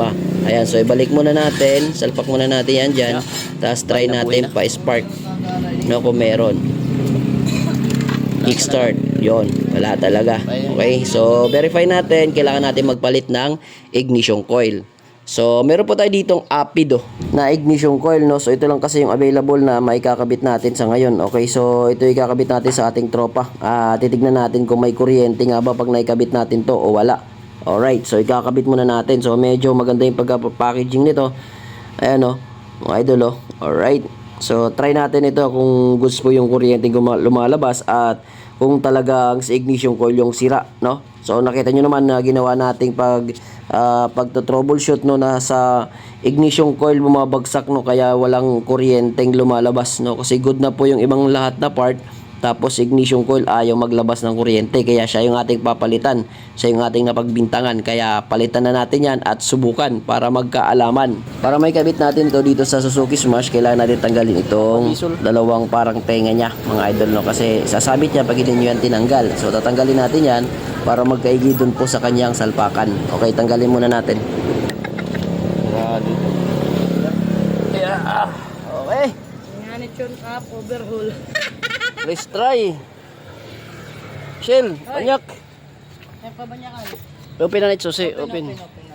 problema. Ayan, so ibalik muna natin, salpak muna natin yan dyan, tapos try natin pa-spark, no, kung meron. Kickstart, yon, wala talaga. Okay, so verify natin, kailangan natin magpalit ng ignition coil. So meron po tayo ditong Apido na ignition coil, no. So ito lang kasi yung available na maikakabit natin sa ngayon. Okay, so ito ikakabit natin sa ating tropa. Titignan natin kung may kuryente nga ba pag naikabit natin to o wala. Alright, so ikakabit muna natin. So medyo maganda yung pagka-packaging nito. Ayan, no, mga idol, oh. Alright, so try natin ito kung gusto po yung kuryente lumalabas at kung talagang sa ignition coil yung sira, no. So nakita nyo naman na ginawa nating pagto-troubleshoot, no, na sa ignition coil bumabagsak, no, kaya walang kuryenteng lumalabas, no, kasi good na po yung ibang lahat na part, tapos ignition coil ayaw maglabas ng kuryente, kaya siya yung ating papalitan, siya yung ating napagbintangan, kaya palitan na natin yan at subukan para magkaalaman. Para may kabit natin ito dito sa Suzuki Smash, kailangan natin tanggalin itong dalawang parang tenga niya, mga idol, no, kasi sasabit niya pag hindi nyo yan tinanggal. So tatanggalin natin yan para magkaigi dun po sa kanyang salpakan. Okay, tanggalin muna natin. Yeah. Okay. Nganit yun up, overhaul. Let's try. Shell, banyak. Ay, pabanyakan. Open na nito, susi. Open. Open.